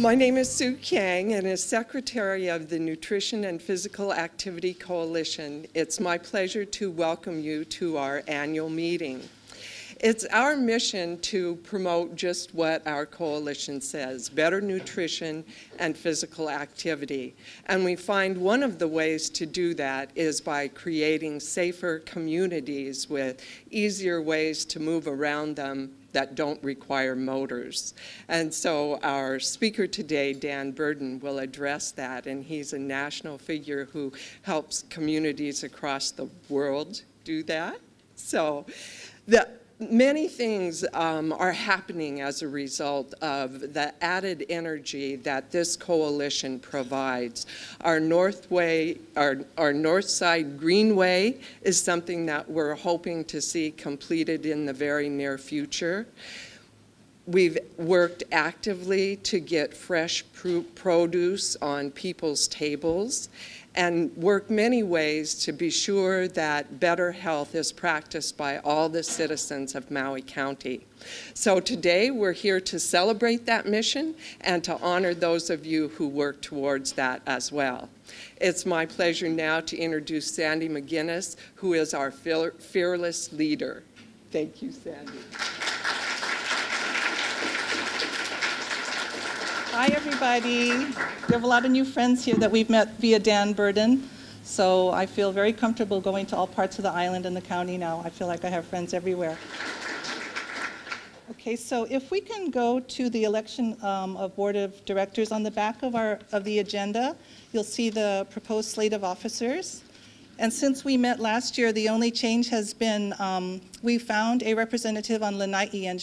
My name is Sue Kang, and as Secretary of the Nutrition and Physical Activity Coalition, it's my pleasure to welcome you to our annual meeting. It's our mission to promote just what our coalition says, better nutrition and physical activity. And we find one of the ways to do that is by creating safer communities with easier ways to move around them that don't require motors. And so our speaker today, Dan Burden, will address that, and he's a national figure who helps communities across the world do that. So many things are happening as a result of the added energy that this coalition provides. Our North Side Greenway is something that we're hoping to see completed in the very near future. We've worked actively to get fresh produce on people's tables and work many ways to be sure that better health is practiced by all the citizens of Maui County. So today we're here to celebrate that mission and to honor those of you who work towards that as well. It's my pleasure now to introduce Sandy McGinnis, who is our fearless leader. Thank you, Sandy. Hi, everybody. We have a lot of new friends here that we've met via Dan Burden, so I feel very comfortable going to all parts of the island and the county now. I feel like I have friends everywhere. Okay, so if we can go to the election of Board of Directors on the back of the agenda, you'll see the proposed slate of officers. And since we met last year, the only change has been we found a representative on Lanai, and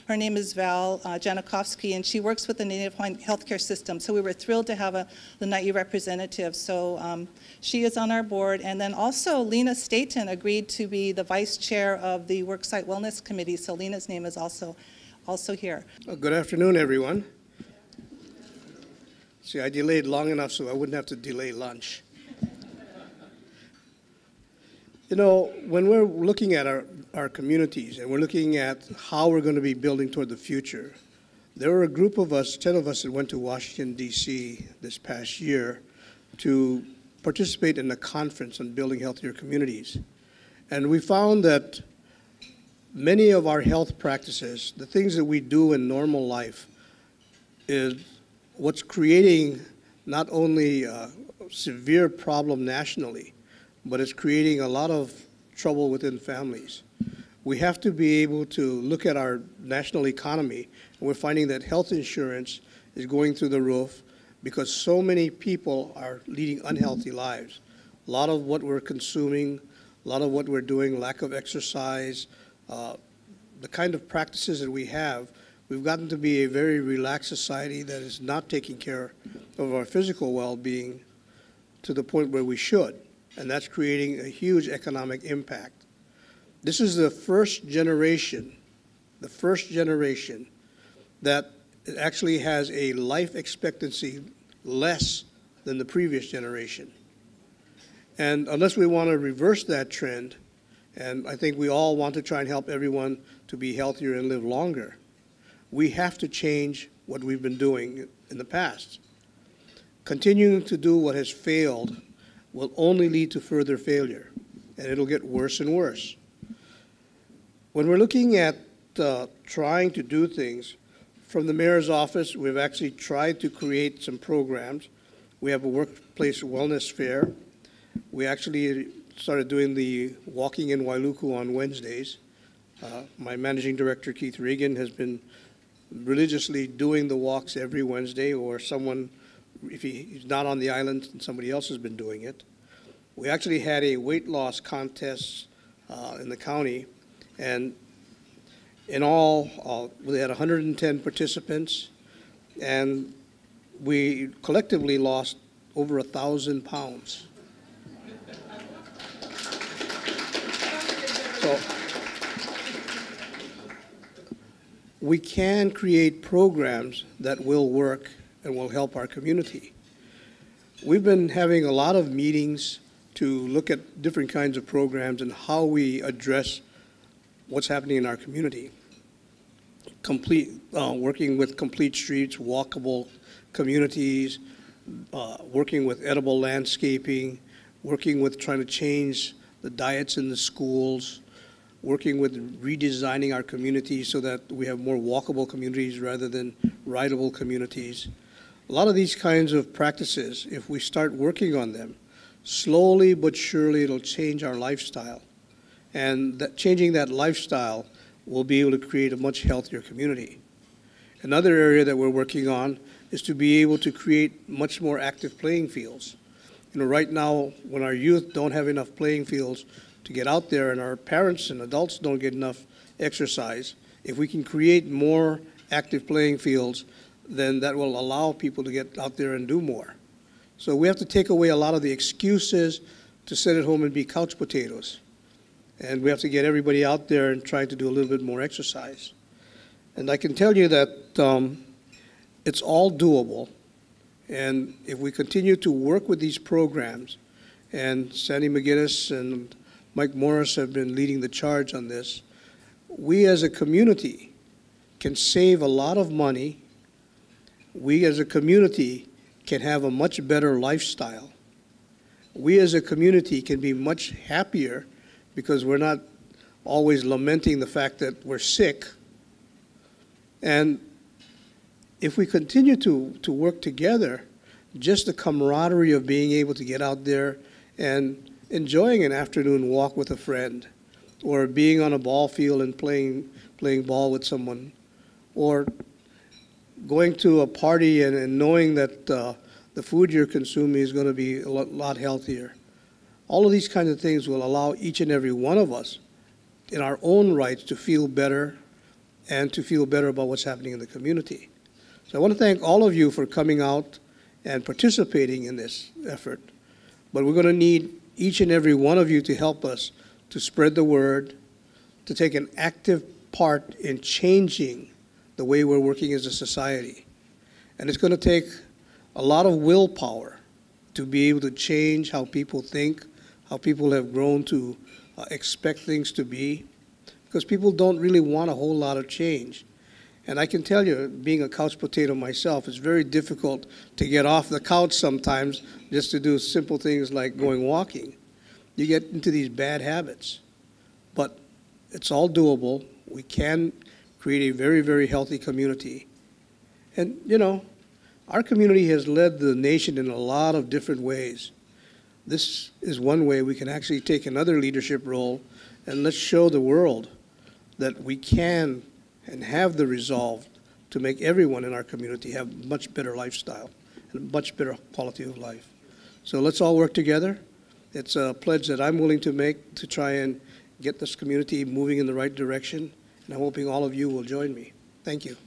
her name is Val Janakovsky, and she works with the Native Hawaiian healthcare system. So we were thrilled to have a Lanai representative. So she is on our board. And then also Lena Staten agreed to be the vice chair of the Worksite Wellness Committee. So Lena's name is also here. Well, good afternoon, everyone. See, I delayed long enough so I wouldn't have to delay lunch. You know, when we're looking at our communities and we're looking at how we're going to be building toward the future, there were a group of us, 10 of us, that went to Washington, D.C. this past year to participate in a conference on building healthier communities. And we found that many of our health practices, the things that we do in normal life, is what's creating not only a severe problem nationally, but it's creating a lot of trouble within families. We have to be able to look at our national economy, and we're finding that health insurance is going through the roof because so many people are leading unhealthy lives. A lot of what we're consuming, a lot of what we're doing, lack of exercise, the kind of practices that we have, we've gotten to be a very relaxed society that is not taking care of our physical well-being to the point where we should. And that's creating a huge economic impact. This is the first generation that actually has a life expectancy less than the previous generation. And unless we want to reverse that trend, and I think we all want to try and help everyone to be healthier and live longer, we have to change what we've been doing in the past. Continuing to do what has failed will only lead to further failure, and it'll get worse and worse. When we're looking at trying to do things, from the mayor's office, we've actually tried to create some programs. We have a workplace wellness fair. We actually started doing the walking in Wailuku on Wednesdays. My managing director, Keith Regan, has been religiously doing the walks every Wednesday, or someone, if he's not on the island, somebody else has been doing it. We actually had a weight loss contest in the county, and in all, we had 110 participants, and we collectively lost over 1,000 pounds. So we can create programs that will work and will help our community. We've been having a lot of meetings to look at different kinds of programs and how we address what's happening in our community. Working with complete streets, walkable communities, working with edible landscaping, working with trying to change the diets in the schools, working with redesigning our communities so that we have more walkable communities rather than rideable communities. A lot of these kinds of practices, if we start working on them, slowly but surely it'll change our lifestyle. And changing that lifestyle will be able to create a much healthier community. Another area that we're working on is to be able to create much more active playing fields. You know, right now, when our youth don't have enough playing fields to get out there and our parents and adults don't get enough exercise, if we can create more active playing fields, then that will allow people to get out there and do more. So we have to take away a lot of the excuses to sit at home and be couch potatoes. And we have to get everybody out there and try to do a little bit more exercise. And I can tell you that it's all doable. And if we continue to work with these programs, and Sandy McGinnis and Mike Morris have been leading the charge on this, we as a community can save a lot of money. We as a community can have a much better lifestyle. We as a community can be much happier because we're not always lamenting the fact that we're sick. And if we continue to work together, just the camaraderie of being able to get out there and enjoying an afternoon walk with a friend, or being on a ball field and playing ball with someone, or going to a party and knowing that the food you're consuming is going to be a lot healthier. All of these kinds of things will allow each and every one of us in our own rights to feel better and to feel better about what's happening in the community. So I want to thank all of you for coming out and participating in this effort. But we're going to need each and every one of you to help us to spread the word, to take an active part in changing the way we're working as a society. And it's going to take a lot of willpower to be able to change how people think, how people have grown to expect things to be, because people don't really want a whole lot of change. And I can tell you, being a couch potato myself, it's very difficult to get off the couch sometimes just to do simple things like going walking. You get into these bad habits. But it's all doable. We can create a very, very healthy community. And, you know, our community has led the nation in a lot of different ways. This is one way we can actually take another leadership role, and let's show the world that we can and have the resolve to make everyone in our community have a much better lifestyle and a much better quality of life. So let's all work together. It's a pledge that I'm willing to make to try and get this community moving in the right direction, and I'm hoping all of you will join me. Thank you.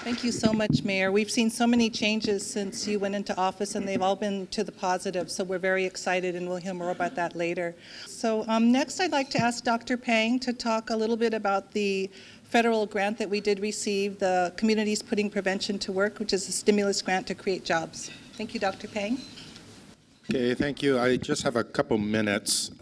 Thank you so much, Mayor. We've seen so many changes since you went into office, and they've all been to the positive, so we're very excited, and we'll hear more about that later. So next, I'd like to ask Dr. Pang to talk a little bit about the federal grant that we did receive, the Communities Putting Prevention to Work, which is a stimulus grant to create jobs. Thank you, Dr. Pang. Okay, thank you. I just have a couple minutes.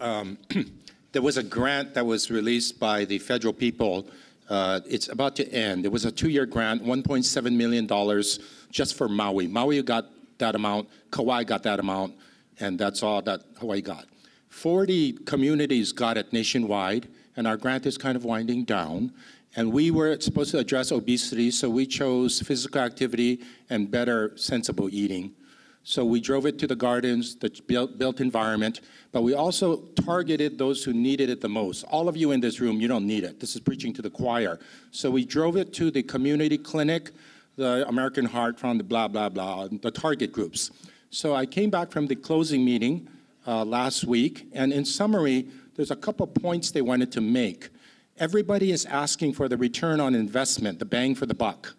There was a grant that was released by the federal people. It's about to end. It was a 2-year grant, $1.7 million just for Maui. Maui got that amount, Kauai got that amount, and that's all that Hawaii got. 40 communities got it nationwide, and our grant is kind of winding down. And we were supposed to address obesity, so we chose physical activity and better sensible eating. So we drove it to the gardens, the built environment, but we also targeted those who needed it the most. All of you in this room, you don't need it. This is preaching to the choir. So we drove it to the community clinic, the American Heart Fund, the blah, blah, blah, the target groups. So I came back from the closing meeting last week, and in summary, there's a couple points they wanted to make. Everybody is asking for the return on investment, the bang for the buck.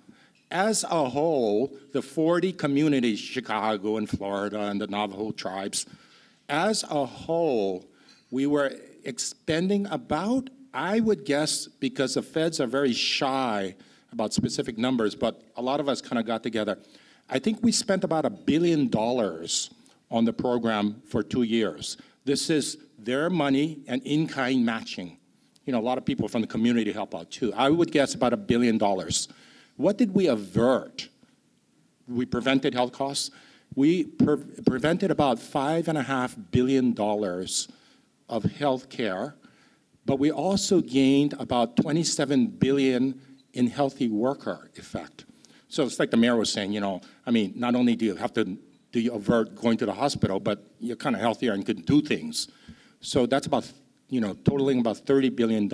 As a whole, the 40 communities, Chicago and Florida and the Navajo tribes, as a whole, we were expending about, I would guess, because the feds are very shy about specific numbers, but a lot of us kind of got together. I think we spent about $1 billion on the program for 2 years. This is their money and in-kind matching. You know, a lot of people from the community help out too. I would guess about $1 billion. What did we avert? We prevented health costs. We prevented about $5.5 billion of health care, but we also gained about $27 billion in healthy worker effect. So it's like the mayor was saying, I mean, not only do you avert going to the hospital, but you're kind of healthier and can do things. So that's about, totaling about $30 billion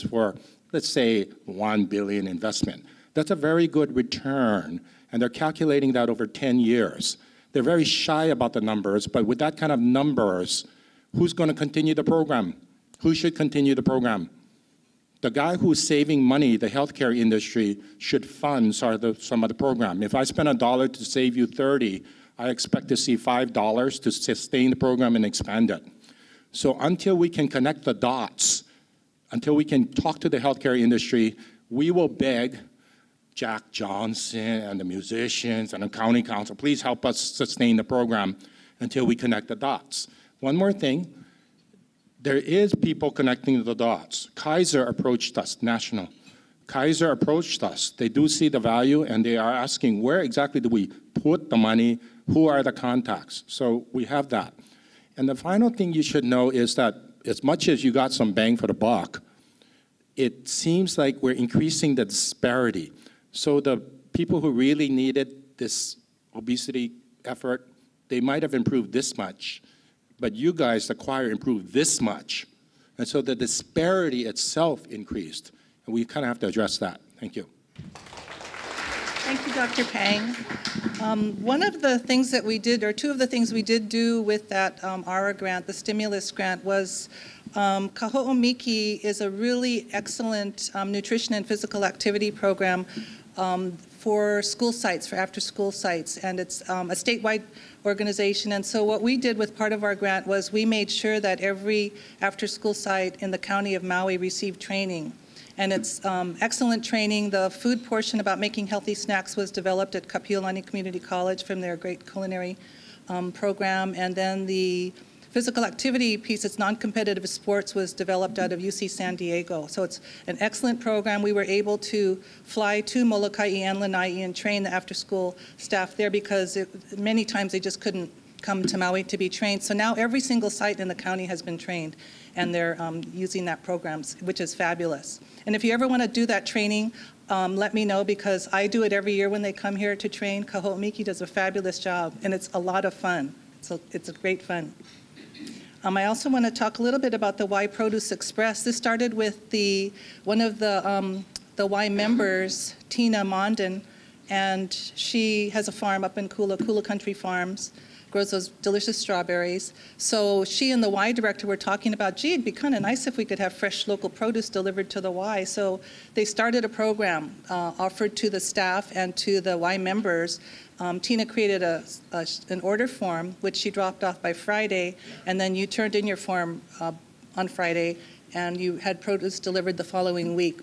for, let's say, $1 billion investment. That's a very good return, and they're calculating that over 10 years. They're very shy about the numbers, but with that kind of numbers, who's going to continue the program? Who should continue the program? The guy who's saving money, the healthcare industry, should fund some of the program. If I spend $1 to save you 30, I expect to see $5 to sustain the program and expand it. So until we can connect the dots, until we can talk to the healthcare industry, we will beg Jack Johnson and the musicians and the county council, please help us sustain the program until we connect the dots. One more thing, there is people connecting the dots. Kaiser approached us, national. Kaiser approached us. They do see the value, and they are asking, where exactly do we put the money? Who are the contacts? So we have that. And the final thing you should know is that as much as you got some bang for the buck, it seems like we're increasing the disparity. So the people who really needed this obesity effort, they might have improved this much, but you guys, the choir, improved this much. And so the disparity itself increased, and we kind of have to address that. Thank you. Thank you, Dr. Pang. One of the things that we did, or two of the things we did do with that ARA grant, the stimulus grant, was Kaho'omiki is a really excellent nutrition and physical activity program for school sites, for after-school sites, and it's a statewide organization. And so what we did with part of our grant was we made sure that every after-school site in the county of Maui received training. And it's excellent training. The food portion about making healthy snacks was developed at Kapiolani Community College from their great culinary program. And then the physical activity piece, it's non-competitive sports, was developed out of UC San Diego. So it's an excellent program. We were able to fly to Molokai and Lanai and train the after-school staff there because many times they just couldn't come to Maui to be trained. So now every single site in the county has been trained, and they're using that program, which is fabulous. And if you ever want to do that training, let me know, because I do it every year when they come here to train. Kaho'omiki does a fabulous job, and it's a lot of fun. So it's a great fun. I also want to talk a little bit about the Y Produce Express. This started with one of the Y members, Tina Mondin, and she has a farm up in Kula Country Farms, grows those delicious strawberries. So she and the Y director were talking about, gee, it'd be kind of nice if we could have fresh local produce delivered to the Y. So they started a program offered to the staff and to the Y members. Tina created an order form, which she dropped off by Friday, and then you turned in your form on Friday, and you had produce delivered the following week.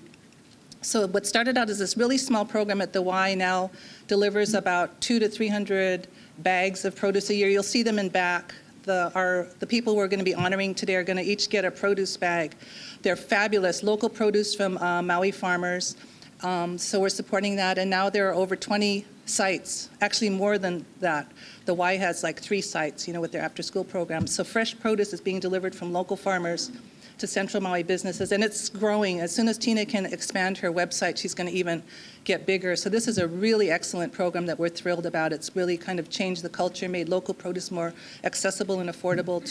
So what started out as this really small program at the Y now delivers about 200 to 300 bags of produce a year. You'll see them in back. The people we're going to be honoring today are going to each get a produce bag. They're fabulous, local produce from Maui farmers. So we're supporting that, and now there are over 20 sites, actually more than that. The Y has like 3 sites, with their after-school programs. So fresh produce is being delivered from local farmers to Central Maui businesses, and it's growing. As soon as Tina can expand her website, she's going to even get bigger. So this is a really excellent program that we're thrilled about. It's really kind of changed the culture, made local produce more accessible and affordable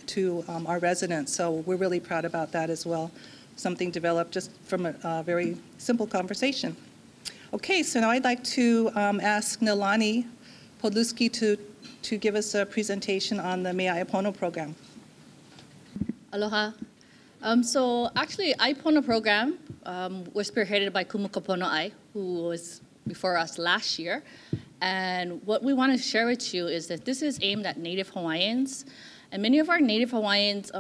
to our residents. So we're really proud about that as well. Something developed just from a very simple conversation. Okay, so now I'd like to ask Nilani Podluski to give us a presentation on the Mea Ipono program. Aloha. So actually, Ipono program was spearheaded by Kumukapono Ai, who was before us last year. And what we want to share with you is that this is aimed at Native Hawaiians. And many of our Native Hawaiians,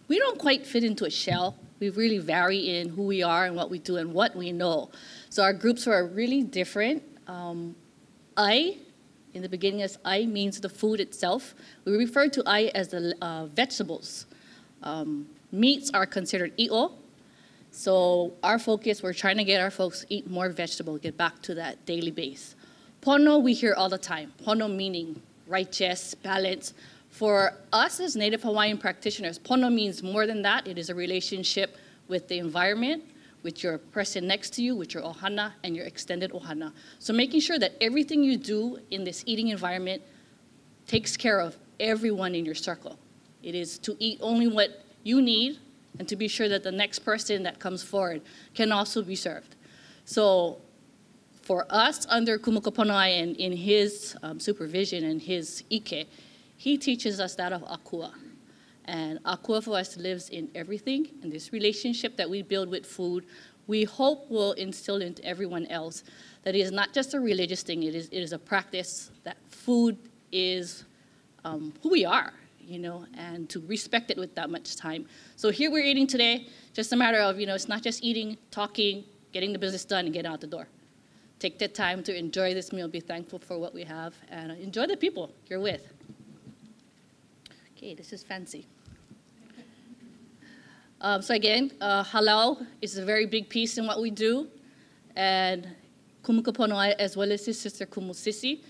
we don't quite fit into a shell. We really vary in who we are and what we do and what we know. So our groups are really different. Ai, in the beginning, as Ai means the food itself. We refer to Ai as the vegetables. Meats are considered i'o. So our focus, we're trying to get our folks to eat more vegetable, get back to that daily base. Pono, we hear all the time. Pono meaning righteous, balance. For us as Native Hawaiian practitioners, pono means more than that. It is a relationship with the environment, with your person next to you, with your ohana and your extended ohana. So making sure that everything you do in this eating environment takes care of everyone in your circle. It is to eat only what you need and to be sure that the next person that comes forward can also be served. So for us under Kumukaponoai and in his supervision and his ike, he teaches us that of akua. And akua for us lives in everything, and this relationship that we build with food, we hope will instill into everyone else that it is not just a religious thing, it is a practice, that food is who we are, you know, and to respect it with that much time. So here we're eating today, just a matter of, you know, it's not just eating, talking, getting the business done and getting out the door. Take the time to enjoy this meal, be thankful for what we have, and enjoy the people you're with. Okay, this is fancy. So again, halal is a very big piece in what we do, and Kumukaponoai, as well as his sister Kumusisi,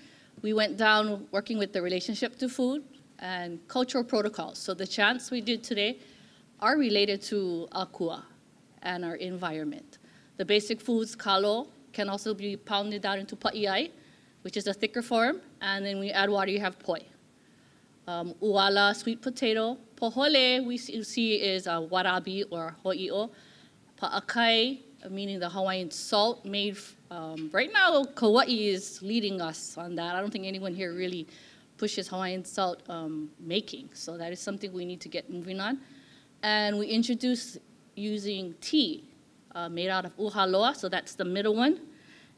we went down working with the relationship to food and cultural protocols. So the chants we did today are related to akua and our environment. The basic foods, kalo, can also be pounded down into pa'iai, which is a thicker form, and then we add water, you have poi. Uala, sweet potato. Pohole, we see is warabi or ho'i'o. Pa'akai, meaning the Hawaiian salt made, right now Kauai is leading us on that. I don't think anyone here really pushes Hawaiian salt making, so that is something we need to get moving on. And we introduced using tea made out of uhaloa, so that's the middle one,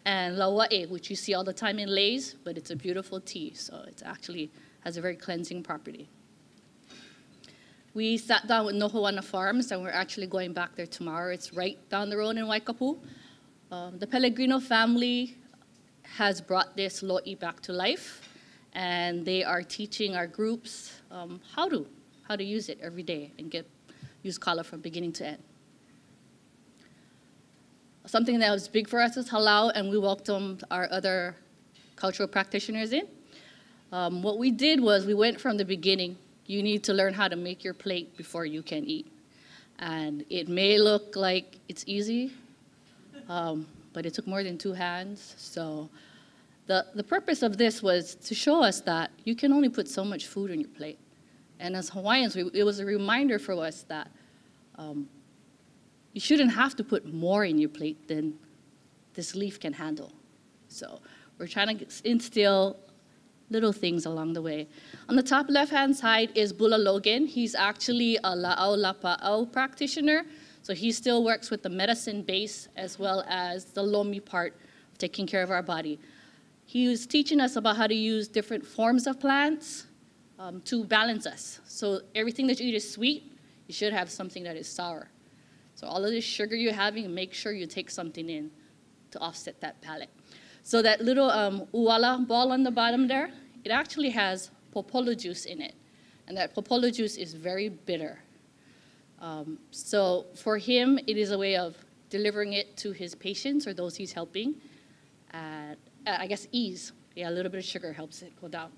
and lauae, which you see all the time in leis, but it's a beautiful tea, so it actually has a very cleansing property. We sat down with Nohoana Farms, and we're actually going back there tomorrow. It's right down the road in Waikapu. The Pellegrino family has brought this lo'i back to life, and they are teaching our groups how to use it every day and use kala from beginning to end. Something that was big for us is halal, and we welcomed our other cultural practitioners in. What we did was we went from the beginning. You need to learn how to make your plate before you can eat. And it may look like it's easy, but it took more than 2 hands. So the purpose of this was to show us that you can only put so much food on your plate. And as Hawaiians, it was a reminder for us that you shouldn't have to put more in your plate than this leaf can handle. So we're trying to instill little things along the way. On the top left-hand side is Bula Logan. He's actually a la'au lapa'au practitioner, so he still works with the medicine base as well as the lomi part of taking care of our body. He was teaching us about how to use different forms of plants to balance us. So everything that you eat is sweet, you should have something that is sour. So all of this sugar you're having, make sure you take something in to offset that palate. So that little uala ball on the bottom there, it actually has popolo juice in it. And that popolo juice is very bitter. So for him, it is a way of delivering it to his patients or those he's helping at, I guess, ease. Yeah, a little bit of sugar helps it go down.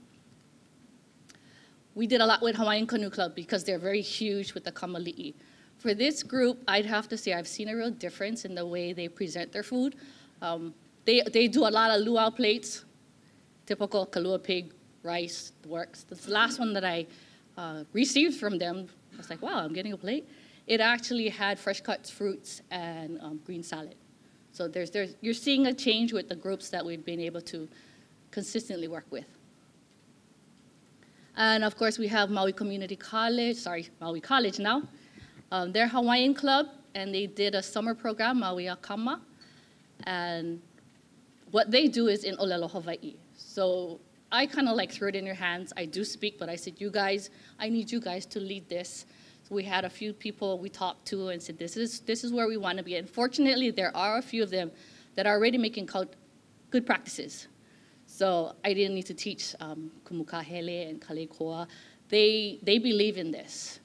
We did a lot with Hawaiian Canoe Club because they're very huge with the kamali'i. For this group, I'd have to say I've seen a real difference in the way they present their food. They do a lot of luau plates, typical kalua pig, rice, works. The last one that I received from them, I was like, wow, I'm getting a plate. It actually had fresh cut fruits and green salad. So you're seeing a change with the groups that we've been able to consistently work with. And of course, we have Maui College now. They're Hawaiian club, and they did a summer program, Maui Akama. And what they do is in Olelo, Hawaii. So I kind of like threw it in your hands. I do speak, but I said, you guys, I need you guys to lead this. So we had a few people we talked to and said, this is where we want to be. And fortunately, there are a few of them that are already making good practices. So I didn't need to teach Kumukahele and Kalekoa. They believe in this.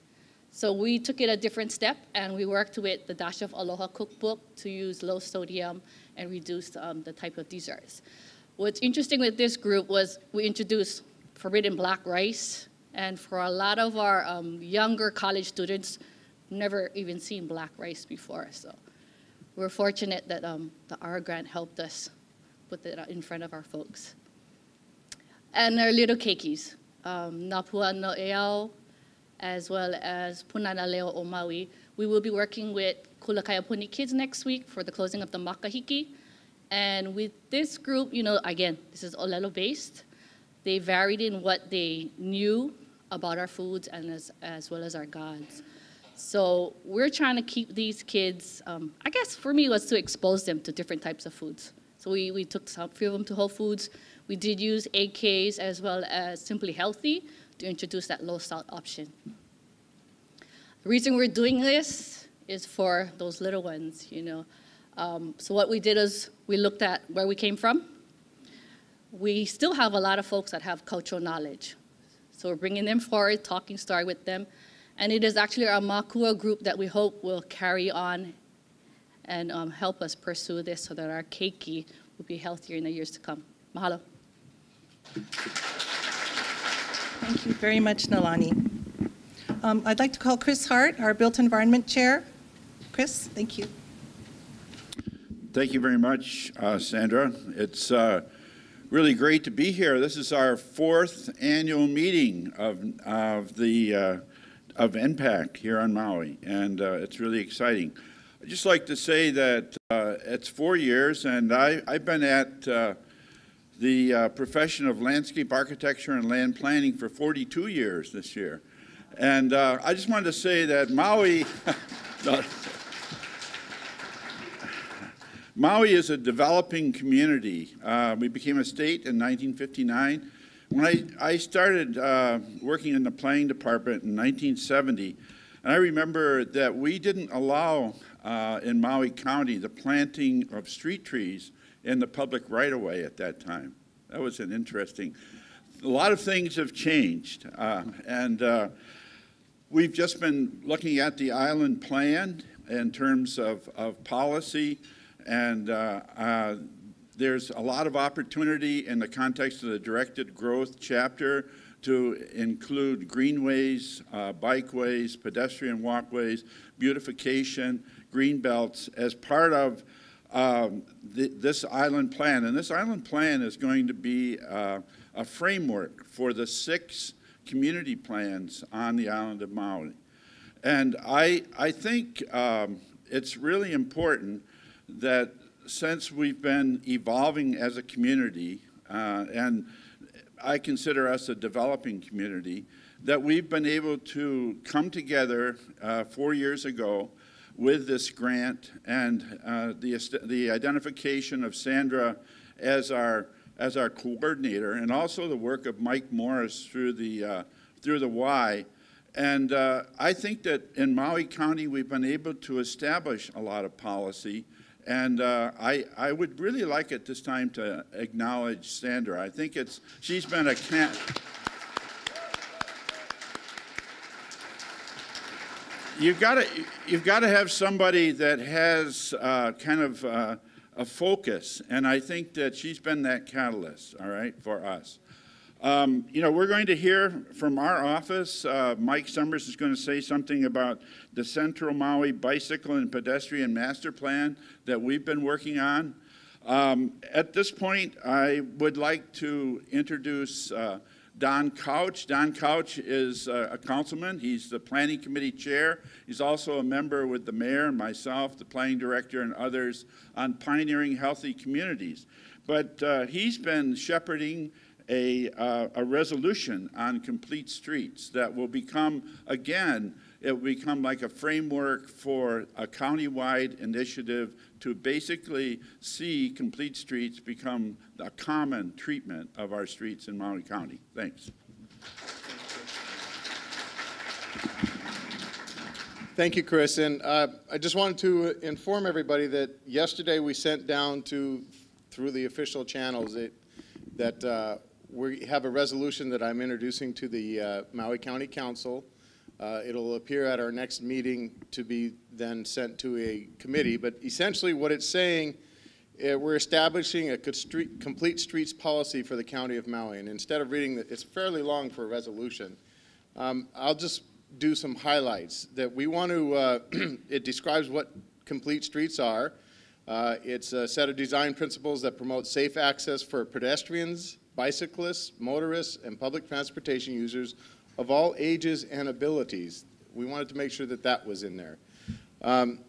So we took it a different step, and we worked with the Dash of Aloha cookbook to use low sodium and reduce the type of desserts. What's interesting with this group was we introduced forbidden black rice, and for a lot of our younger college students, never even seen black rice before. So we're fortunate that the R grant helped us put it in front of our folks. And our little keikis, Napua no Eau, as well as Punana Leo o Maui. We will be working with Kulakaiapuni kids next week for the closing of the makahiki. And with this group, you know, again, this is Olelo based. They varied in what they knew about our foods and as well as our gods. So we're trying to keep these kids, I guess for me it was to expose them to different types of foods. So we took a few of them to Whole Foods. We did use AKs as well as Simply Healthy to introduce that low salt option. The reason we're doing this is for those little ones, you know. So what we did is we looked at where we came from. We still have a lot of folks that have cultural knowledge. So we're bringing them forward, talking story with them. And it is actually our Makua group that we hope will carry on and help us pursue this so that our keiki will be healthier in the years to come. Mahalo. Thank you very much, Nalani. I'd like to call Chris Hart, our Built Environment Chair. Chris, thank you. Thank you very much, Sandra. It's really great to be here. This is our 4th annual meeting of NPAC here on Maui, and it's really exciting. I'd just like to say that it's 4 years, and I've been at the profession of landscape architecture and land planning for 42 years this year. And I just wanted to say that Maui, Maui is a developing community. We became a state in 1959. When I started working in the planning department in 1970, and I remember that we didn't allow in Maui County the planting of street trees in the public right-of-way at that time. That was an interesting. A lot of things have changed, and we've just been looking at the island plan in terms of policy, and there's a lot of opportunity in the context of the directed growth chapter to include greenways, bikeways, pedestrian walkways, beautification, green belts as part of this island plan. And this island plan is going to be a framework for the 6 community plans on the island of Maui. And I think it's really important that since we've been evolving as a community, and I consider us a developing community, that we've been able to come together 4 years ago with this grant and the identification of Sandra as our coordinator, and also the work of Mike Morris through the Y. And I think that in Maui County we've been able to establish a lot of policy. And I would really like at this time to acknowledge Sandra. I think she's been a You've got to have somebody that has kind of a focus, and I think that she's been that catalyst, all right, for us. You know, we're going to hear from our office. Mike Summers is going to say something about the Central Maui Bicycle and Pedestrian Master Plan that we've been working on. At this point, I would like to introduce Don Couch. Don Couch is a councilman. He's the Planning Committee Chair. He's also a member with the mayor and myself, the Planning Director, and others on pioneering healthy communities. But he's been shepherding a resolution on complete streets that will become, again, it will become like a framework for a countywide initiative to basically see complete streets become a common treatment of our streets in Maui County. Thanks. Thank you, Chris. And I just wanted to inform everybody that yesterday we sent down through the official channels that we have a resolution that I'm introducing to the Maui County Council It'll appear at our next meeting to be then sent to a committee. But essentially what it's saying, we're establishing a complete streets policy for the County of Maui. And instead of reading it, it's fairly long for a resolution. I'll just do some highlights that we want to, it describes what complete streets are. It's a set of design principles that promote safe access for pedestrians, bicyclists, motorists, and public transportation users of all ages and abilities. We wanted to make sure that that was in there. And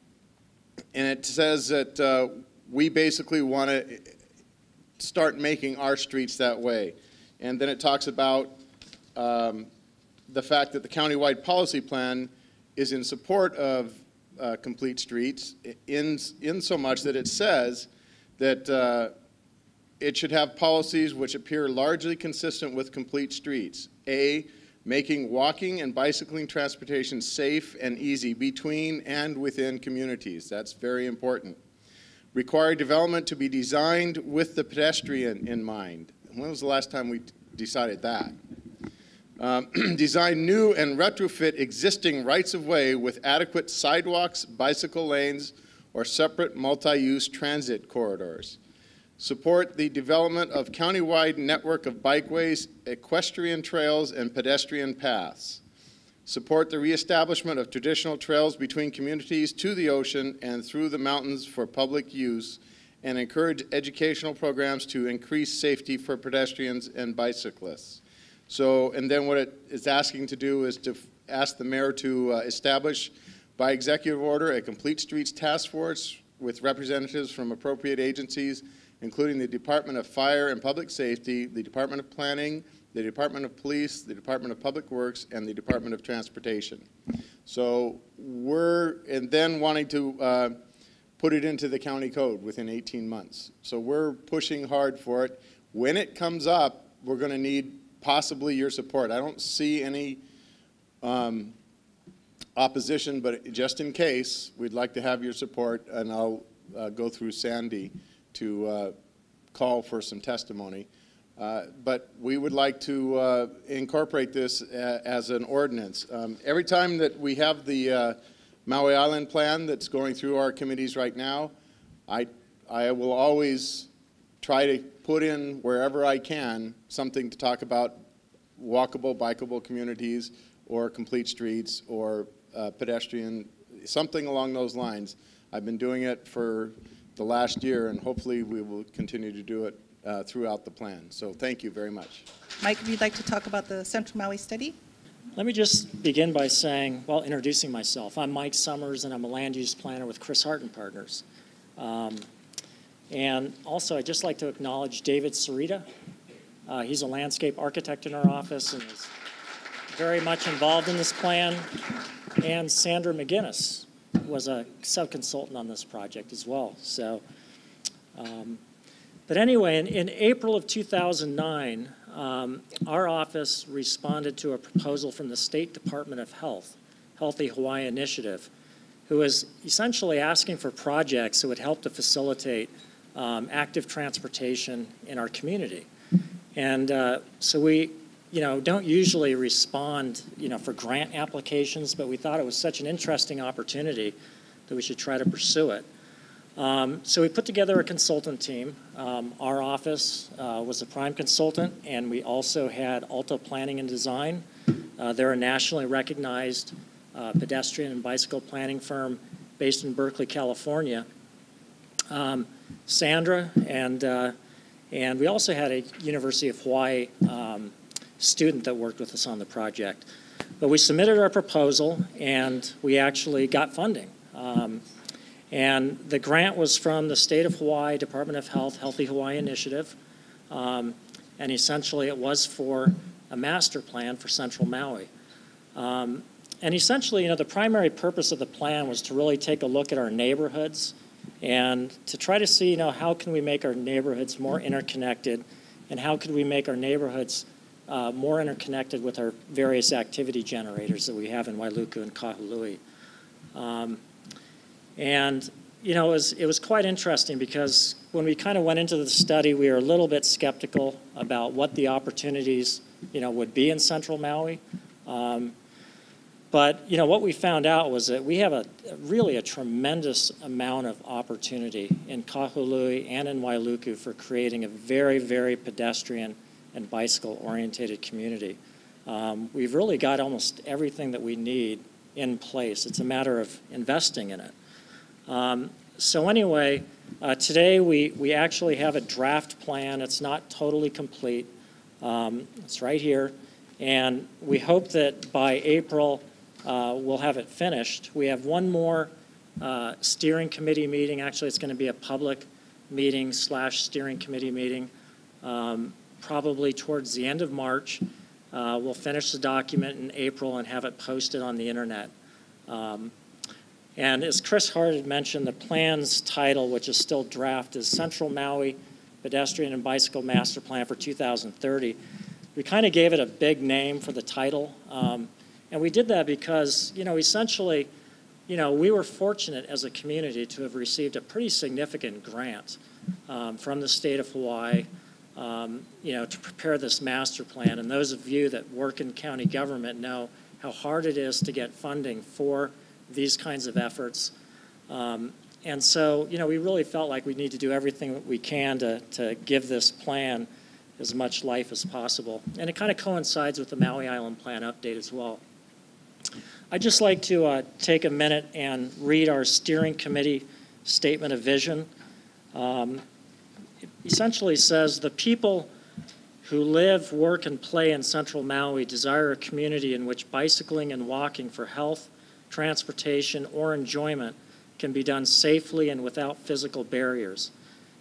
it says that we basically want to start making our streets that way. And then it talks about the fact that the countywide policy plan is in support of complete streets in so much that it says that it should have policies which appear largely consistent with complete streets. A, making walking and bicycling transportation safe and easy between and within communities. That's very important. Require development to be designed with the pedestrian in mind. When was the last time we decided that? Design new and retrofit existing rights-of-way with adequate sidewalks, bicycle lanes, or separate multi-use transit corridors. Support the development of countywide network of bikeways, equestrian trails, and pedestrian paths. Support the reestablishment of traditional trails between communities to the ocean and through the mountains for public use, and encourage educational programs to increase safety for pedestrians and bicyclists. So, and then what it is asking to do is to ask the mayor to establish by executive order a complete streets task force with representatives from appropriate agencies, including the Department of Fire and Public Safety, the Department of Planning, the Department of Police, the Department of Public Works, and the Department of Transportation. So and then wanting to put it into the county code within 18 months. So we're pushing hard for it. When it comes up, we're going to need possibly your support. I don't see any opposition, but just in case, we'd like to have your support, and I'll go through Sandy to call for some testimony. But we would like to incorporate this as an ordinance. Every time that we have the Maui Island plan that's going through our committees right now, I will always try to put in wherever I can something to talk about walkable, bikeable communities or complete streets or pedestrian, something along those lines. I've been doing it for the last year, and hopefully we will continue to do it throughout the plan. So thank you very much. Mike, if you'd like to talk about the Central Maui study? Let me just begin by saying, well, introducing myself. I'm Mike Summers, and I'm a land use planner with Chris Hart and Partners. And also, I'd just like to acknowledge David Sarita. He's a landscape architect in our office and is very much involved in this plan. And Sandra McGinnis was a sub-consultant on this project as well. So, but anyway, in April of 2009, our office responded to a proposal from the State Department of Health, Healthy Hawaii Initiative, who was essentially asking for projects that would help to facilitate active transportation in our community. And so we, don't usually respond, for grant applications, but we thought it was such an interesting opportunity that we should try to pursue it. So we put together a consultant team. Our office was a prime consultant, and we also had Alto Planning and Design. They're a nationally recognized pedestrian and bicycle planning firm based in Berkeley, California. Sandra, and we also had a University of Hawaii student that worked with us on the project. But we submitted our proposal, and we actually got funding. And the grant was from the State of Hawaii Department of Health, Healthy Hawaii Initiative, and essentially it was for a master plan for Central Maui. And essentially, the primary purpose of the plan was to really take a look at our neighborhoods and to try to see, how can we make our neighborhoods more interconnected, and how could we make our neighborhoods more interconnected with our various activity generators that we have in Wailuku and Kahului. And, it was quite interesting because when we kind of went into the study, we were a little bit skeptical about what the opportunities, would be in Central Maui. But But what we found out was that we have really a tremendous amount of opportunity in Kahului and in Wailuku for creating a very, very pedestrian and bicycle-oriented community. We've really got almost everything that we need in place. It's a matter of investing in it. So anyway, today we actually have a draft plan. It's not totally complete. It's right here. And we hope that by April, we'll have it finished. We have one more steering committee meeting. Actually, it's going to be a public meeting / steering committee meeting, probably towards the end of March. We'll finish the document in April and have it posted on the internet. And as Chris Hart had mentioned, the plan's title, which is still draft, is Central Maui Pedestrian and Bicycle Master Plan for 2030. We kind of gave it a big name for the title. And we did that because, essentially, we were fortunate as a community to have received a pretty significant grant from the state of Hawaii, to prepare this master plan. And those of you that work in county government know how hard it is to get funding for these kinds of efforts. And so, we really felt like we need to do everything that we can to give this plan as much life as possible. And it kind of coincides with the Maui Island Plan update as well. I'd just like to take a minute and read our steering committee statement of vision. It essentially says, the people who live, work, and play in Central Maui desire a community in which bicycling and walking for health, transportation, or enjoyment can be done safely and without physical barriers.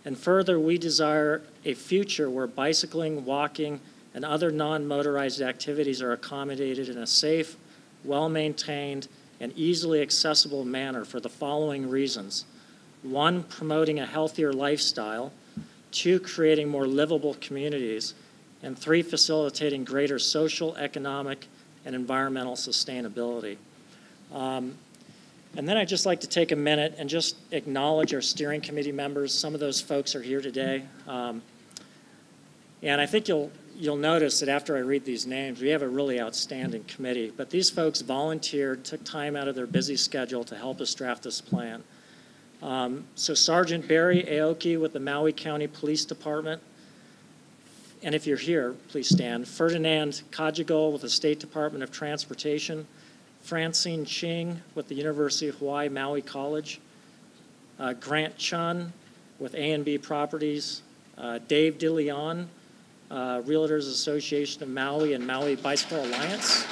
And further, we desire a future where bicycling, walking, and other non-motorized activities are accommodated in a safe, well-maintained, and easily accessible manner for the following reasons. 1, promoting a healthier lifestyle. 2, creating more livable communities. And 3, facilitating greater social, economic, and environmental sustainability. And then I'd just like to take a minute and just acknowledge our steering committee members. Some of those folks are here today. And I think you'll notice that after I read these names, we have a really outstanding committee. But these folks volunteered, took time out of their busy schedule to help us draft this plan. So Sergeant Barry Aoki with the Maui County Police Department. And if you're here, please stand. Ferdinand Kajigal with the State Department of Transportation. Francine Ching with the University of Hawaii Maui College. Grant Chun with A&B Properties. Dave DeLeon, Realtors Association of Maui and Maui Bicycle Alliance.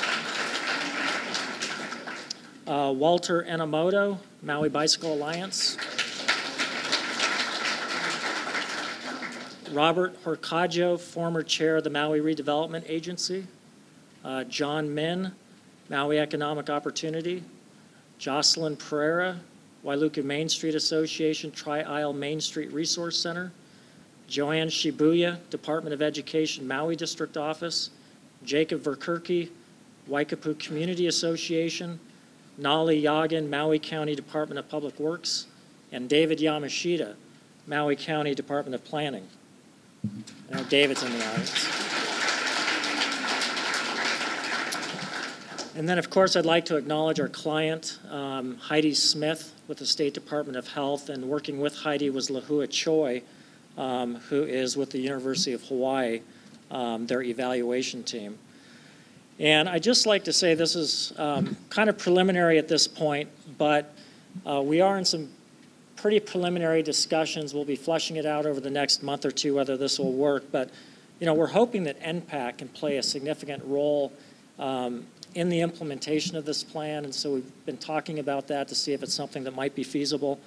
Walter Enomoto, Maui Bicycle Alliance. Robert Horcaggio, former chair of the Maui Redevelopment Agency. John Min, Maui Economic Opportunity. Jocelyn Pereira, Wailuku Main Street Association Tri-Isle Main Street Resource Center. Joanne Shibuya, Department of Education Maui District Office. Jacob Verkerke, Waikapu Community Association. Nali Yagin, Maui County Department of Public Works. And David Yamashita, Maui County Department of Planning. I know David's in the audience. And then, of course, I'd like to acknowledge our client, Heidi Smith with the State Department of Health, and working with Heidi was Lahua Choi, who is with the University of Hawaii, their evaluation team. And I'd just like to say this is kind of preliminary at this point, but we are in some pretty preliminary discussions. We'll be fleshing it out over the next month or two whether this will work, but we're hoping that NPAC can play a significant role in the implementation of this plan, and so we've been talking about that to see if it's something that might be feasible,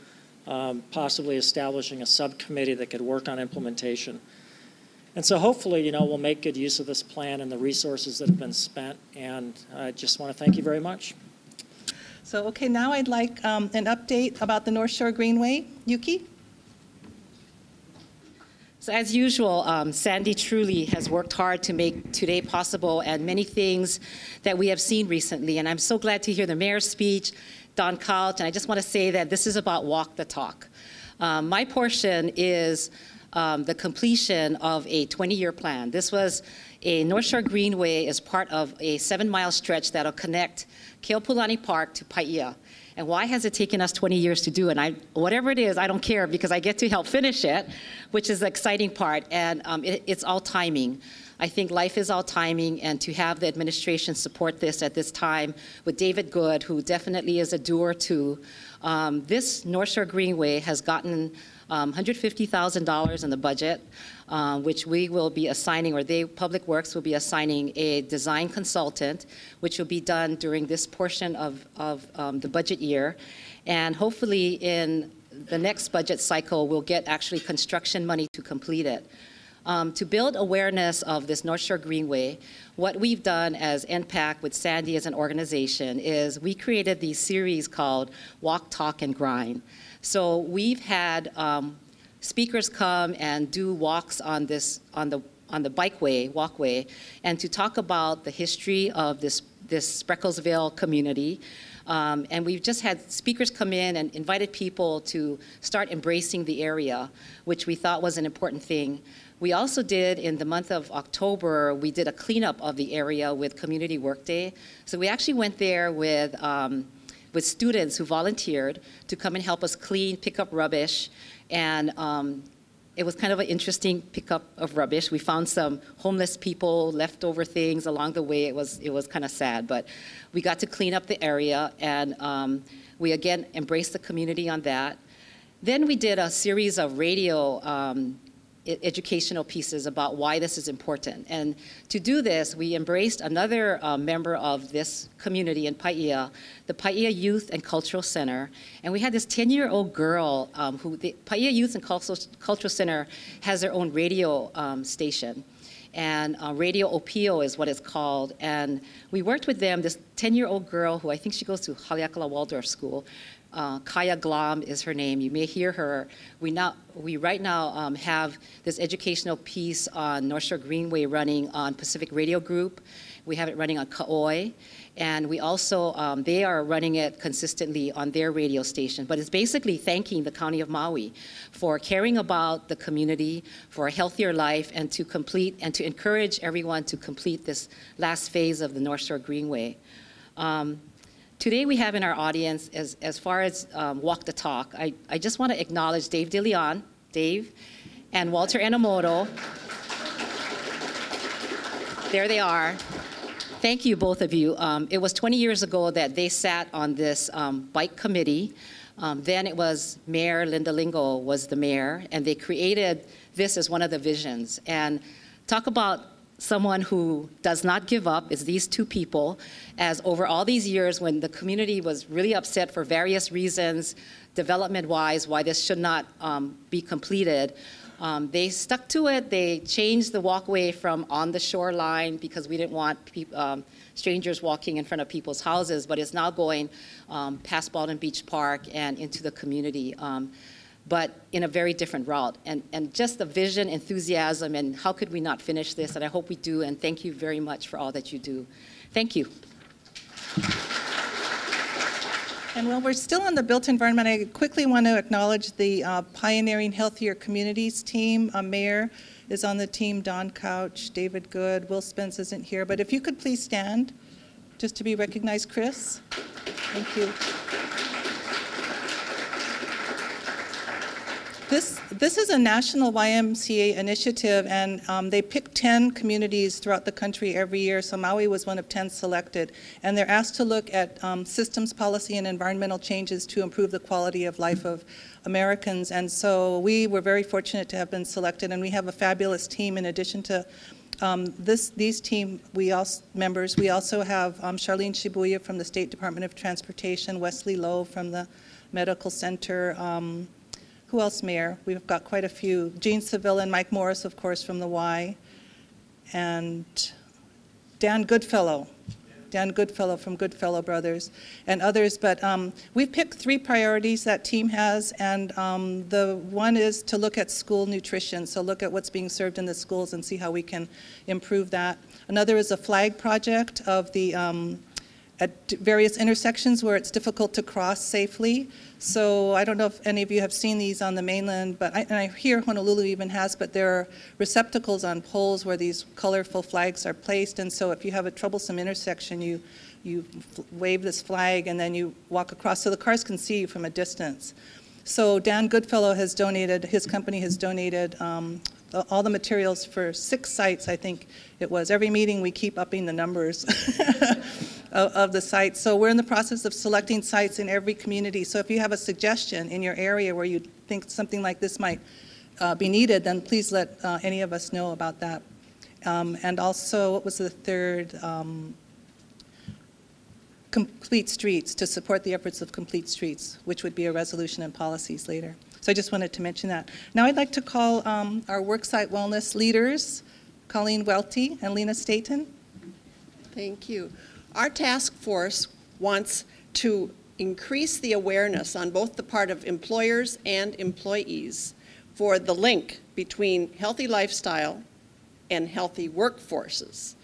possibly establishing a subcommittee that could work on implementation. And so hopefully, we'll make good use of this plan and the resources that have been spent, and I just want to thank you very much. So, okay, now I'd like an update about the North Shore Greenway. Yuki? So as usual, Sandy truly has worked hard to make today possible and many things that we have seen recently. And I'm so glad to hear the mayor's speech, Don Couch, and I just want to say that this is about walk the talk. My portion is the completion of a 20-year plan. This was a North Shore Greenway as part of a 7-mile stretch that'll connect Keopulani Park to Paia. And why has it taken us 20 years to do it? Whatever it is, I don't care because I get to help finish it, which is the exciting part. And it's all timing. I think life is all timing, and to have the administration support this at this time with David Good, who definitely is a doer too. This North Shore Greenway has gotten $150,000 in the budget, which we will be assigning, or Public Works will be assigning a design consultant, which will be done during this portion of the budget year. And hopefully in the next budget cycle, we'll get actually construction money to complete it. To build awareness of this North Shore Greenway, what we've done as NPAC with Sandy as an organization is we created these series called Walk, Talk, and Grind. So we've had speakers come and do walks on the walkway, and to talk about the history of this Sprecklesville community. And we've just had speakers come in and invited people to start embracing the area, which we thought was an important thing. We also did, in the month of October, we did a cleanup of the area with Community Work Day. So we actually went there with students who volunteered to come and help us clean, pick up rubbish. And it was kind of an interesting pickup of rubbish. We found some homeless people, leftover things along the way. It was kind of sad, but we got to clean up the area, and we again embraced the community on that. Then we did a series of radio educational pieces about why this is important. And to do this, we embraced another member of this community in Paia, the Paia Youth and Cultural Center. And we had this 10-year-old girl who the Paia Youth and Cultural Center has their own radio station. And Radio Opio is what it's called. And we worked with them, this 10-year-old girl who I think she goes to Haleakala Waldorf School. Kaya Glom is her name. You may hear her. We right now have this educational piece on North Shore Greenway running on Pacific Radio Group. We have it running on Ka'oi. And we also, they are running it consistently on their radio station. But it's basically thanking the County of Maui for caring about the community, for a healthier life, and to complete and to encourage everyone to complete this last phase of the North Shore Greenway. Today we have in our audience, as far as Walk the Talk, I just want to acknowledge Dave DeLeon, Dave, and Walter Enomoto. There they are. Thank you, both of you. It was 20 years ago that they sat on this bike committee. Then it was Mayor Linda Lingo was the mayor, and they created this as one of the visions. And talk about someone who does not give up is these two people, as over all these years when the community was really upset for various reasons, development-wise, why this should not be completed, they stuck to it. They changed the walkway from on the shoreline because we didn't want strangers walking in front of people's houses, but it's now going past Baldwin Beach Park and into the community. But in a very different route. And just the vision, enthusiasm, and how could we not finish this? And I hope we do, and thank you very much for all that you do. Thank you. And while we're still on the built environment, I quickly want to acknowledge the Pioneering Healthier Communities team. Mayor is on the team, Don Couch, David Good, Will Spence isn't here, but if you could please stand just to be recognized, Chris. Thank you. This is a national YMCA initiative, and they pick 10 communities throughout the country every year, so Maui was one of 10 selected. And they're asked to look at systems, policy, and environmental changes to improve the quality of life of Americans. And so we were very fortunate to have been selected, and we have a fabulous team. In addition to these team members, we also have Charlene Shibuya from the State Department of Transportation, Wesley Lowe from the Medical Center, who else, Mayor? We've got quite a few. Gene Seville and Mike Morris, of course, from the Y. And Dan Goodfellow from Goodfellow Brothers, and others. But we've picked 3 priorities that team has, and the one is to look at school nutrition, so look at what's being served in the schools and see how we can improve that. Another is a flag project of the at various intersections where it's difficult to cross safely. So I don't know if any of you have seen these on the mainland, but I hear Honolulu even has, but there are receptacles on poles where these colorful flags are placed. And so if you have a troublesome intersection, you wave this flag and then you walk across so the cars can see you from a distance. So Dan Goodfellow has donated, his company has donated all the materials for 6 sites, I think it was. Every meeting we keep upping the numbers of the sites. So we're in the process of selecting sites in every community. So if you have a suggestion in your area where you think something like this might be needed, then please let any of us know about that. And also, what was the third? Complete Streets, to support the efforts of Complete Streets, which would be a resolution and policies later. So I just wanted to mention that. Now I'd like to call our worksite wellness leaders, Colleen Welty and Lena Staten. Thank you. Our task force wants to increase the awareness on both the part of employers and employees for the link between healthy lifestyle and healthy workforces.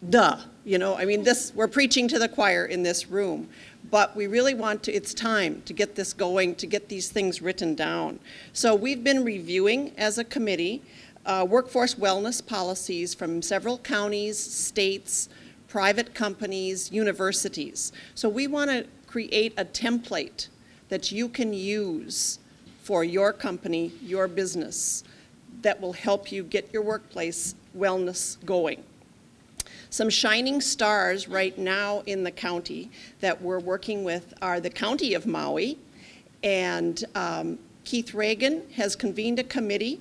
Duh, you know, I mean, we're preaching to the choir in this room, but we really want to, it's time to get this going, to get these things written down. So we've been reviewing as a committee workforce wellness policies from several counties, states, private companies, universities. So we want to create a template that you can use for your company, your business, that will help you get your workplace wellness going. Some shining stars right now in the county that we're working with are the County of Maui, and Keith Reagan has convened a committee,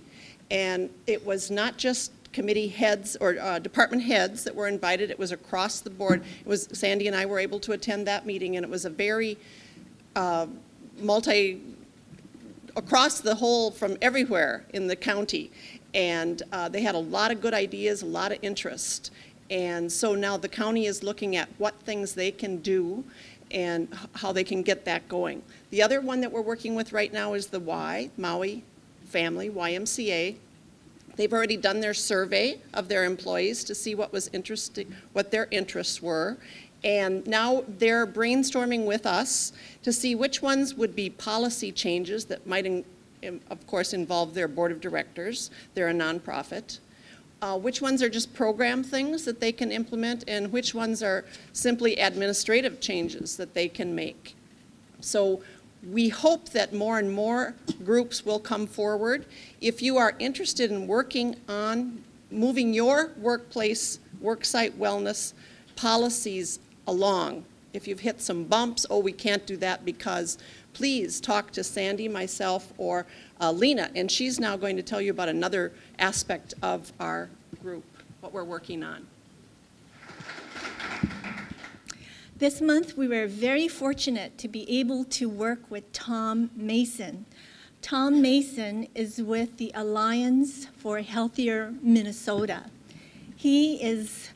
and it was not just committee heads or department heads that were invited, it was across the board. It was, Sandy and I were able to attend that meeting, and it was a very across the whole, from everywhere in the county, and they had a lot of good ideas, a lot of interest. And so now the county is looking at what things they can do and how they can get that going. The other one that we're working with right now is the Maui Family, YMCA. They've already done their survey of their employees to see what was interesting, what their interests were. And now they're brainstorming with us to see which ones would be policy changes that might, of course, involve their board of directors. They're a nonprofit. Which ones are just program things that they can implement, and which ones are simply administrative changes that they can make. So we hope that more and more groups will come forward. If you are interested in working on moving your workplace, worksite wellness policies along, if you've hit some bumps, oh, we can't do that because, please talk to Sandy, myself, or Lena, and she's now going to tell you about another aspect of our group, what we're working on. This month, we were very fortunate to be able to work with Tom Mason. Tom Mason is with the Alliance for Healthier Minnesota. He is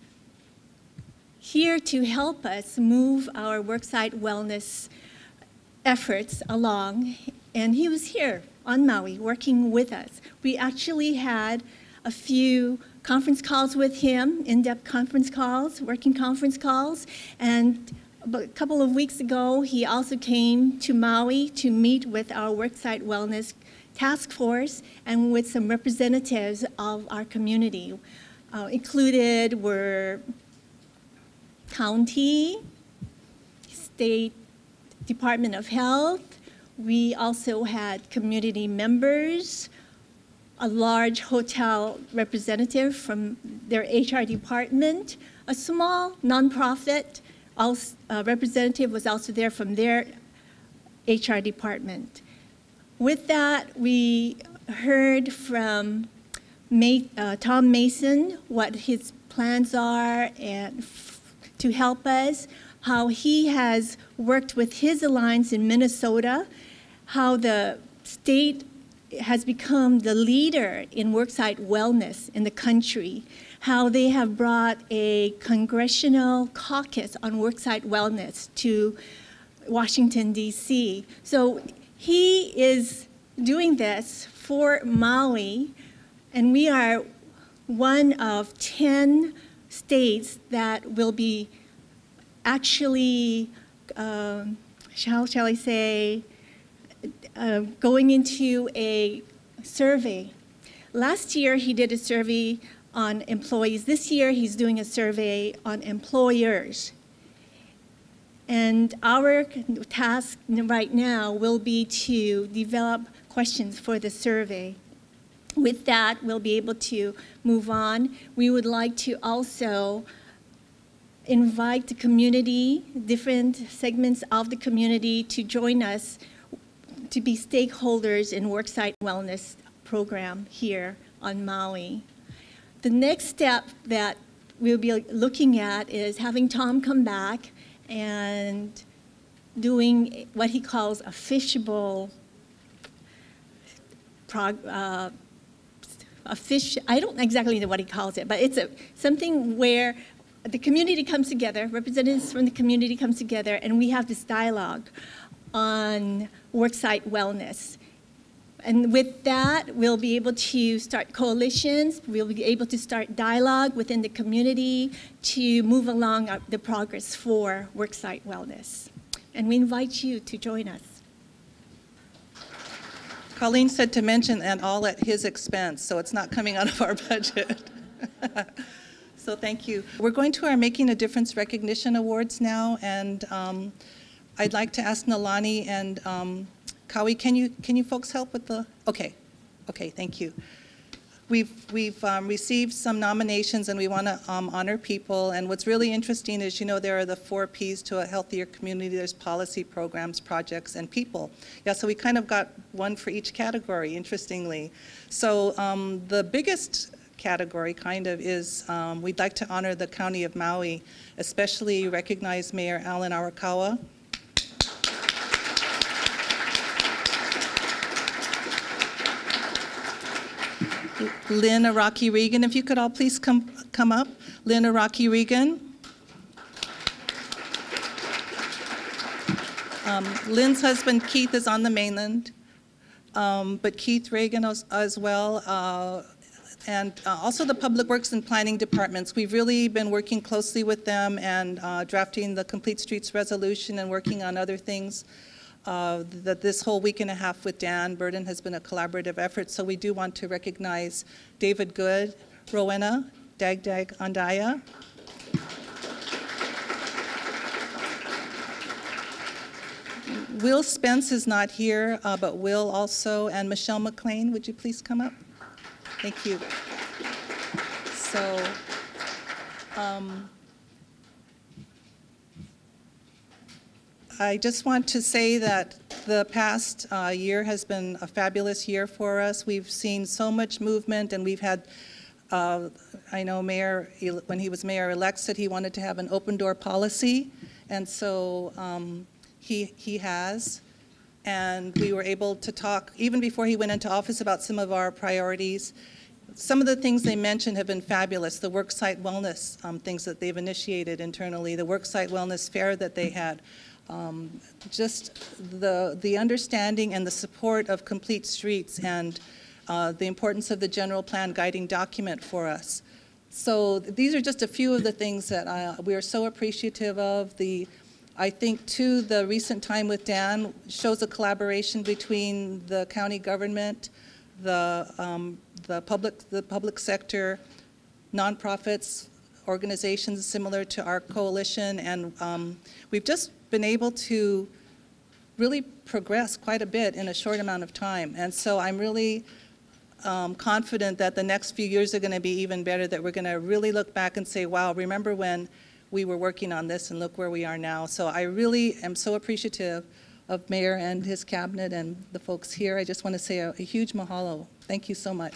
here to help us move our worksite wellness efforts along, and he was here on Maui working with us. We actually had a few conference calls with him, in-depth conference calls, working conference calls, and a couple of weeks ago he also came to Maui to meet with our worksite wellness task force and with some representatives of our community. Included were county, state Department of Health. We also had community members, a large hotel representative from their HR department, a small nonprofit representative was also there from their HR department. With that, we heard from Tom Mason what his plans are and to help us, how he has worked with his alliance in Minnesota, how the state has become the leader in worksite wellness in the country, how they have brought a congressional caucus on worksite wellness to Washington, D.C. So he is doing this for Maui, and we are one of 10 states that will be actually, how shall I say, going into a survey. Last year, he did a survey on employees. This year, he's doing a survey on employers. And our task right now will be to develop questions for the survey. With that, we'll be able to move on. We would like to also invite the community, different segments of the community, to join us to be stakeholders in Worksite Wellness program here on Maui. The next step that we'll be looking at is having Tom come back and doing what he calls a fishbowl I don't exactly know what he calls it, but it's something where the community comes together, representatives from the community comes together, and we have this dialogue on worksite wellness. And with that, we'll be able to start coalitions, we'll be able to start dialogue within the community to move along the progress for worksite wellness. And we invite you to join us. Colleen said to mention, and all at his expense, so it's not coming out of our budget. So thank you. We're going to our Making a Difference Recognition Awards now, and I'd like to ask Nalani and Kawi, can you folks help with the, okay, thank you. We've received some nominations and we want to honor people, and what's really interesting is, you know, there are the 4 Ps to a healthier community. There's policy, programs, projects, and people. Yeah, so we kind of got one for each category, interestingly. So the biggest category kind of is we'd like to honor the County of Maui, especially recognize Mayor Alan Arakawa. Lynn Araki Regan, if you could all please come up. Lynn Araki Regan. Lynn's husband Keith is on the mainland, but Keith Regan as well, and also the Public Works and Planning Departments. We've really been working closely with them and drafting the Complete Streets Resolution and working on other things. That this whole week and a half with Dan Burden has been a collaborative effort, so we do want to recognize David Good, Rowena, Dagdag Andaya. Will Spence is not here, but Will also, and Michelle McLean, would you please come up? Thank you. So, I just want to say that the past year has been a fabulous year for us. We've seen so much movement, and we've had, I know Mayor, when he was mayor-elect, said he wanted to have an open-door policy, and so he has. And we were able to talk, even before he went into office, about some of our priorities. Some of the things they mentioned have been fabulous. The worksite wellness things that they've initiated internally, the worksite wellness fair that they had, just the understanding and the support of Complete Streets and the importance of the general plan guiding document for us. So these are just a few of the things that we are so appreciative of. I think, too, the recent time with Dan shows a collaboration between the county government, the public sector, nonprofits, organizations similar to our coalition, and we've just been able to really progress quite a bit in a short amount of time. And so I'm really confident that the next few years are going to be even better, that we're going to really look back and say, wow, remember when we were working on this, and look where we are now. So I really am so appreciative of Mayor and his cabinet and the folks here. I just want to say a huge mahalo. Thank you so much.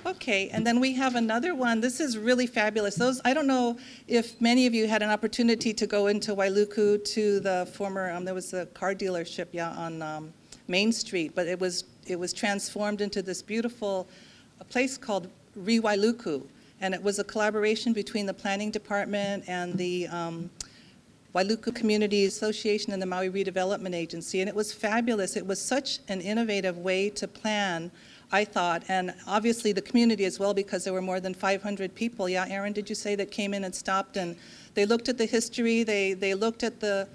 Okay, and then we have another one. This is really fabulous. I don't know if many of you had an opportunity to go into Wailuku to the former, there was a car dealership, on Main Street, but it was transformed into this beautiful place called Wailuku, and it was a collaboration between the planning department and the Wailuku Community Association and the Maui Redevelopment Agency, and it was fabulous. It was such an innovative way to plan I thought, and obviously the community as well, because there were more than 500 people. Yeah, Aaron, did you say that came in and stopped, and they looked at the history, they looked at the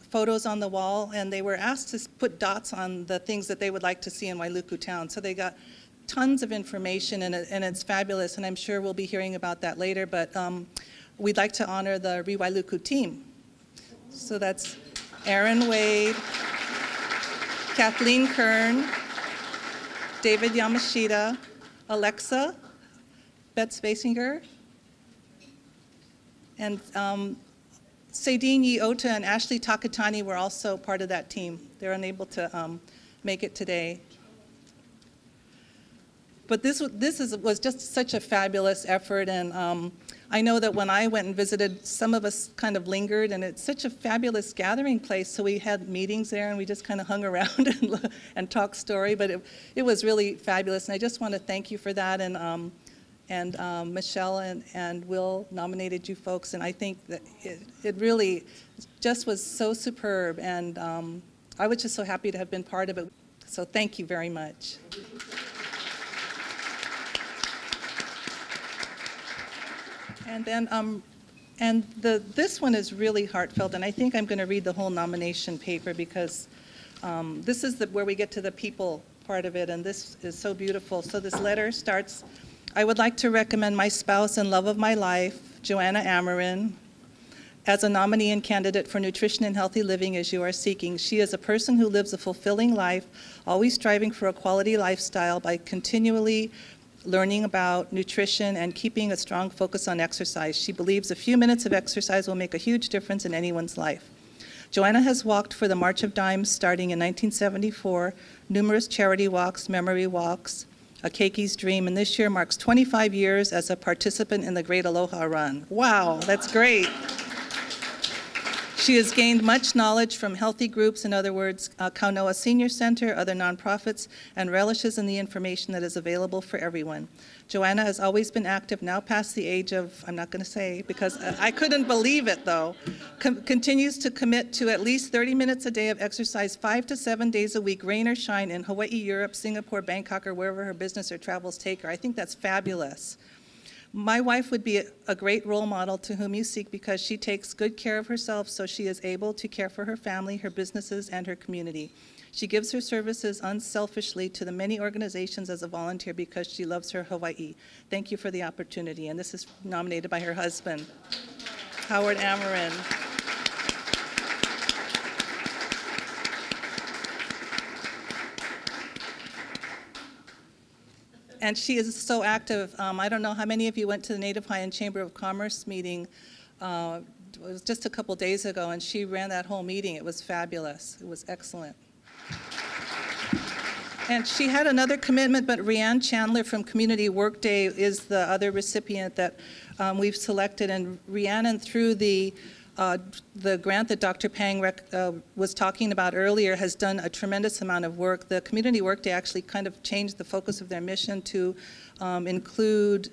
photos on the wall, and they were asked to put dots on the things that they would like to see in Wailuku town. So they got tons of information, and it's fabulous, and I'm sure we'll be hearing about that later, but we'd like to honor the Wailuku team. So that's Aaron Wade, Kathleen Kern, David Yamashita, Alexa, Beth Spasinger, and Sadine Yiota and Ashley Takatani were also part of that team. They're unable to make it today. But this was just such a fabulous effort, and I know that when I went and visited, some of us kind of lingered, and it's such a fabulous gathering place, so we had meetings there, and we just kind of hung around and talked story, but it was really fabulous, and I just want to thank you for that, and Michelle and Will nominated you folks, and I think that it really just was so superb, and I was just so happy to have been part of it, so thank you very much. And then, this one is really heartfelt, and I think I'm going to read the whole nomination paper because this is where we get to the people part of it, and this is so beautiful. So this letter starts, I would like to recommend my spouse and love of my life, Joanna Amarin, as a nominee and candidate for nutrition and healthy living as you are seeking. She is a person who lives a fulfilling life, always striving for a quality lifestyle by continually learning about nutrition and keeping a strong focus on exercise. She believes a few minutes of exercise will make a huge difference in anyone's life. Joanna has walked for the March of Dimes starting in 1974, numerous charity walks, memory walks, a Keiki's Dream, and this year marks 25 years as a participant in the Great Aloha Run. Wow, that's great. She has gained much knowledge from healthy groups, in other words, Kaunoa Senior Center, other nonprofits, and relishes in the information that is available for everyone. Joanna has always been active, now past the age of, I'm not going to say, because I couldn't believe it though, continues to commit to at least 30 minutes a day of exercise 5 to 7 days a week, rain or shine, in Hawaii, Europe, Singapore, Bangkok, or wherever her business or travels take her. I think that's fabulous. My wife would be a great role model to whom you seek because she takes good care of herself so she is able to care for her family, her businesses, and her community. She gives her services unselfishly to the many organizations as a volunteer because she loves her Hawaii. Thank you for the opportunity. And this is nominated by her husband, Howard Amarin. And she is so active. I don't know how many of you went to the Native Hawaiian Chamber of Commerce meeting. It was just a couple days ago, and she ran that whole meeting. It was fabulous. It was excellent. And she had another commitment, but Rianne Chandler from Community Workday is the other recipient that we've selected. And Rianne, through the grant that Dr. Pang was talking about earlier, has done a tremendous amount of work. The Community Workday actually kind of changed the focus of their mission to include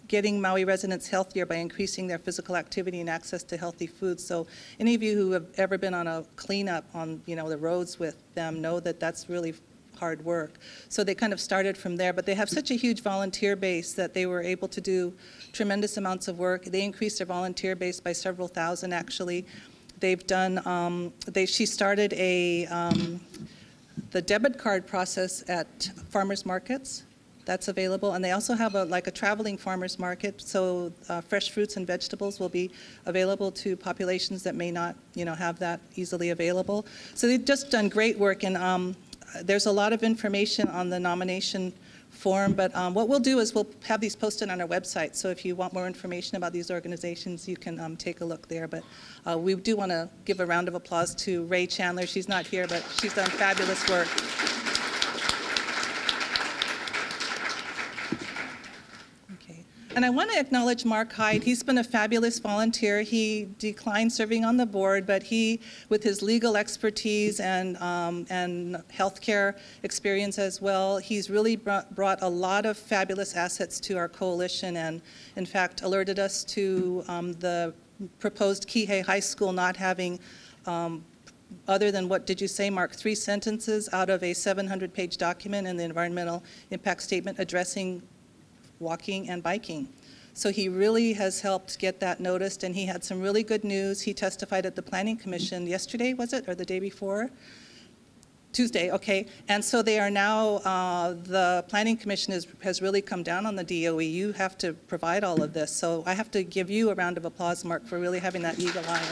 getting Maui residents healthier by increasing their physical activity and access to healthy foods. So any of you who have ever been on a cleanup on the roads with them know that that's really hard work. So they kind of started from there, but they have such a huge volunteer base that they were able to do tremendous amounts of work. They increased their volunteer base by several thousand, actually. They've done, she started the debit card process at farmers markets. That's available, and they also have a traveling farmers market, so fresh fruits and vegetables will be available to populations that may not, have that easily available. So they've just done great work, and there's a lot of information on the nomination form, but what we'll do is we'll have these posted on our website, so if you want more information about these organizations, you can take a look there. But we do want to give a round of applause to Ray Chandler. She's not here, but she's done fabulous work. And I want to acknowledge Mark Hyde. He's been a fabulous volunteer. He declined serving on the board, but he, with his legal expertise and healthcare experience as well, he's really brought a lot of fabulous assets to our coalition, and in fact alerted us to the proposed Kihei High School not having other than what did you say, Mark, 3 sentences out of a 700-page document in the environmental impact statement addressing walking and biking. So he really has helped get that noticed, and he had some really good news. He testified at the Planning Commission yesterday, was it, or the day before? Tuesday, okay. And so they are now, the Planning Commission has really come down on the DOE. You have to provide all of this. So I have to give you a round of applause, Mark, for really having that eagle eye.